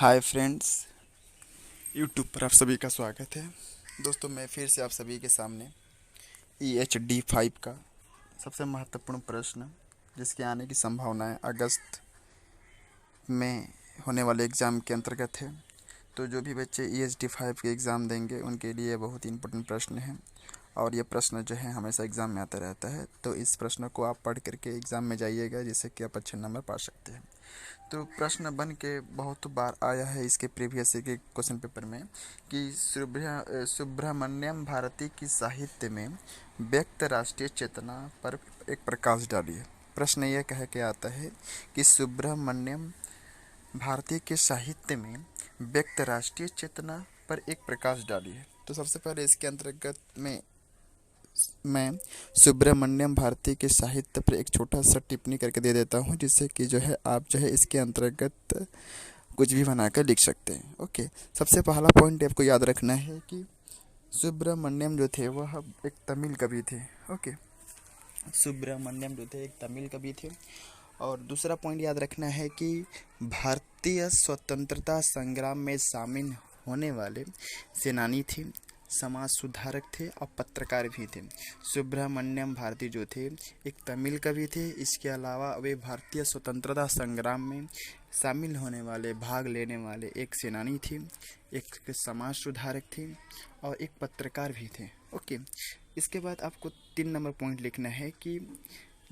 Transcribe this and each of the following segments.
Hi friends, YouTube पर आप सभी का स्वागत है। दोस्तों, मैं फिर से आप सभी के सामने EHD5 का सबसे महत्वपूर्ण प्रश्न, जिसके आने की संभावना है अगस्त में होने वाले एग्ज़ाम के अंतर्गत है। तो जो भी बच्चे EHD5 के एग्ज़ाम देंगे उनके लिए बहुत ही इम्पोर्टेंट प्रश्न है, और ये प्रश्न जो है हमेशा एग्ज़ाम में आता रहता है। तो इस प्रश्न को आप पढ़ करके एग्ज़ाम में जाइएगा, जिससे कि आप अच्छे नंबर पा सकते हैं। तो प्रश्न बन के बहुत बार आया है इसके प्रीवियस के क्वेश्चन पेपर में कि सुब्रमण्यम भारती की साहित्य में व्यक्त राष्ट्रीय चेतना पर एक प्रकाश डालिए। प्रश्न यह कह के आता है कि सुब्रमण्यम भारती के साहित्य में व्यक्त राष्ट्रीय चेतना पर एक प्रकाश डालिए। तो सबसे पहले इसके अंतर्गत में मैं सुब्रमण्यम भारती के साहित्य पर एक छोटा सा टिप्पणी करके दे देता हूँ, जिससे कि जो है आप जो है इसके अंतर्गत कुछ भी बनाकर लिख सकते हैं। ओके, सबसे पहला पॉइंट आपको याद रखना है कि सुब्रमण्यम जो थे वह एक तमिल कवि थे। ओके, सुब्रमण्यम जो थे एक तमिल कवि थे। और दूसरा पॉइंट याद रखना है कि भारतीय स्वतंत्रता संग्राम में शामिल होने वाले सेनानी थे, समाज सुधारक थे और पत्रकार भी थे। सुब्रमण्यम भारती जो थे एक तमिल कवि थे। इसके अलावा वे भारतीय स्वतंत्रता संग्राम में शामिल होने वाले, भाग लेने वाले एक सेनानी थे, एक समाज सुधारक थे और एक पत्रकार भी थे। ओके, इसके बाद आपको 3 नंबर पॉइंट लिखना है कि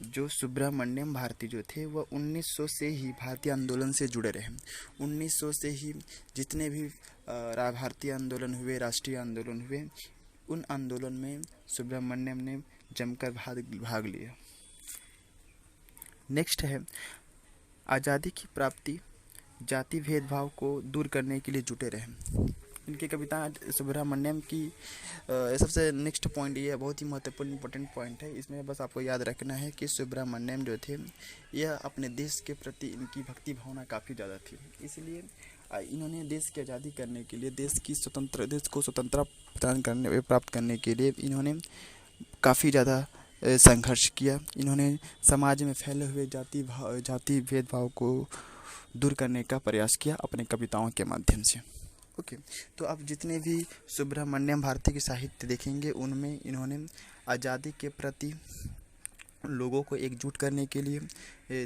जो सुब्रमण्यम भारती जो थे वह 1900 से ही भारतीय आंदोलन से जुड़े रहे। 1900 से ही जितने भी भारतीय आंदोलन हुए, राष्ट्रीय आंदोलन हुए, उन आंदोलन में सुब्रमण्यम ने जमकर भाग लिया। नेक्स्ट है आज़ादी की प्राप्ति जाति भेदभाव को दूर करने के लिए जुटे रहे। इनकी कविता सुब्रमण्यम की सबसे नेक्स्ट पॉइंट ये बहुत ही महत्वपूर्ण इंपॉर्टेंट पॉइंट है। इसमें बस आपको याद रखना है कि सुब्रमण्यम जो थे यह अपने देश के प्रति इनकी भक्ति भावना काफ़ी ज़्यादा थी। इसलिए इन्होंने देश की आज़ादी करने के लिए, देश को स्वतंत्रता प्राप्त करने के लिए इन्होंने काफ़ी ज़्यादा संघर्ष किया। इन्होंने समाज में फैले हुए जाति भेदभाव को दूर करने का प्रयास किया अपने कविताओं के माध्यम से। ओके, तो आप जितने भी सुब्रमण्यम भारती के साहित्य देखेंगे उनमें इन्होंने आज़ादी के प्रति लोगों को एकजुट करने के लिए,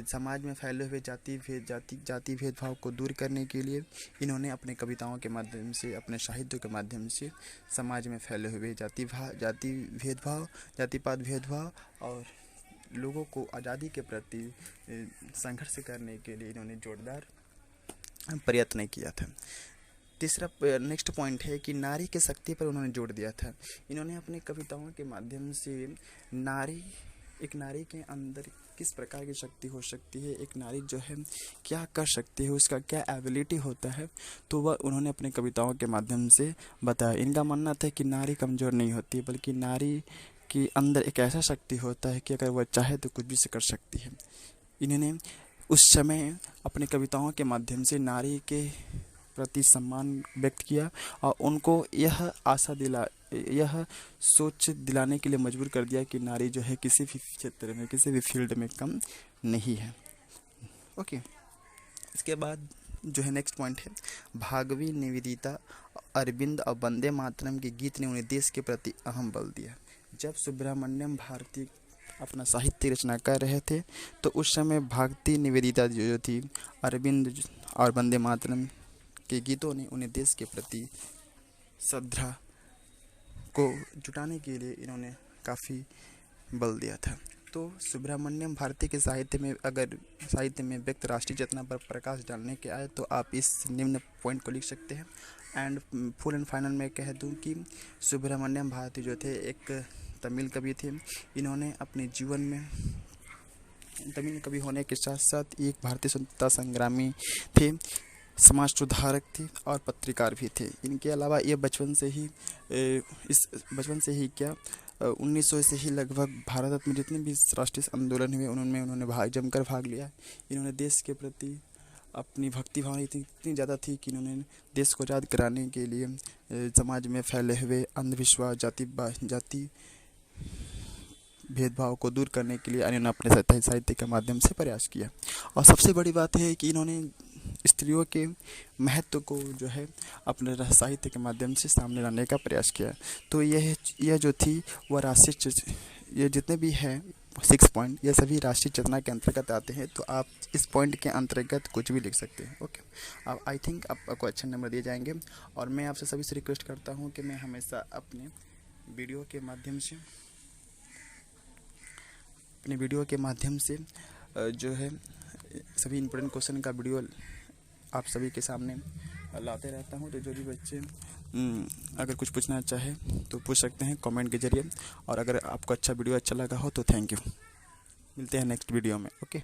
समाज में फैले हुए जाति भेदभाव को दूर करने के लिए इन्होंने अपने कविताओं के माध्यम से, अपने साहित्य के माध्यम से समाज में फैले हुए जाति भेदभाव, जातिपात भेदभाव और लोगों को आज़ादी के प्रति संघर्ष करने के लिए इन्होंने जोरदार प्रयत्न किया था। तीसरा नेक्स्ट पॉइंट है कि नारी के शक्ति पर उन्होंने जोर दिया था। इन्होंने अपने कविताओं के माध्यम से एक नारी के अंदर किस प्रकार की शक्ति हो सकती है, एक नारी जो है क्या कर सकती है, उसका क्या एबिलिटी होता है, तो वह उन्होंने अपने कविताओं के माध्यम से बताया। इनका मानना था कि नारी कमज़ोर नहीं होती, बल्कि नारी के अंदर एक ऐसा शक्ति होता है कि अगर वह चाहे तो कुछ भी कर सकती है। इन्होंने उस समय अपने कविताओं के माध्यम से नारी के प्रति सम्मान व्यक्त किया और उनको यह सोच दिलाने के लिए मजबूर कर दिया कि नारी जो है किसी भी क्षेत्र में, किसी भी फील्ड में कम नहीं है। ओके, इसके बाद जो है नेक्स्ट पॉइंट है भागवी, निवेदिता, अरविंद और वंदे मातरम के गीत ने उन्हें देश के प्रति अहम बल दिया। जब सुब्रमण्यम भारती अपना साहित्य रचना कर रहे थे तो उस समय भागती, निवेदिता जो थी, अरविंद और वंदे मातरम के गीतों ने उन्हें देश के प्रति श्रद्धा को जुटाने के लिए इन्होंने काफ़ी बल दिया था। तो सुब्रमण्यम भारती के साहित्य में व्यक्त राष्ट्रीय चेतना पर प्रकाश डालने के आए तो आप इस निम्न पॉइंट को लिख सकते हैं। एंड फुल एंड फाइनल में कह दूं कि सुब्रमण्यम भारती जो थे एक तमिल कवि थे। इन्होंने अपने जीवन में तमिल कवि होने के साथ साथ एक भारतीय स्वतंत्रता संग्रामी थे, समाज सुधारक थे और पत्रकार भी थे। इनके अलावा ये बचपन से ही क्या 1900 से ही लगभग भारत में जितने भी राष्ट्रीय आंदोलन हुए उनमें उन्होंने जमकर भाग लिया। इन्होंने देश के प्रति अपनी भक्ति भावना इतनी ज़्यादा थी कि इन्होंने देश को आज़ाद कराने के लिए समाज में फैले हुए अंधविश्वास, जाति भेदभाव को दूर करने के लिए इन्होंने अपने साहित्य के माध्यम से प्रयास किया। और सबसे बड़ी बात है कि इन्होंने स्त्रियों के महत्व को जो है अपने साहित्य के माध्यम से सामने लाने का प्रयास किया। तो यह जो थी वह ये जितने भी हैं 6 पॉइंट, ये सभी राष्ट्रीय चेतना के अंतर्गत आते हैं। तो आप इस पॉइंट के अंतर्गत कुछ भी लिख सकते हैं। ओके, अब आई थिंक आपको अच्छे नंबर दिए जाएंगे। और मैं आपसे सभी से रिक्वेस्ट करता हूँ कि मैं हमेशा अपने वीडियो के माध्यम से जो है सभी इम्पोर्टेंट क्वेश्चन का वीडियो आप सभी के सामने लाते रहता हूँ। तो जो भी बच्चे अगर कुछ पूछना चाहे तो पूछ सकते हैं कमेंट के जरिए। और अगर आपको वीडियो अच्छा लगा हो तो थैंक यू। मिलते हैं नेक्स्ट वीडियो में। ओके।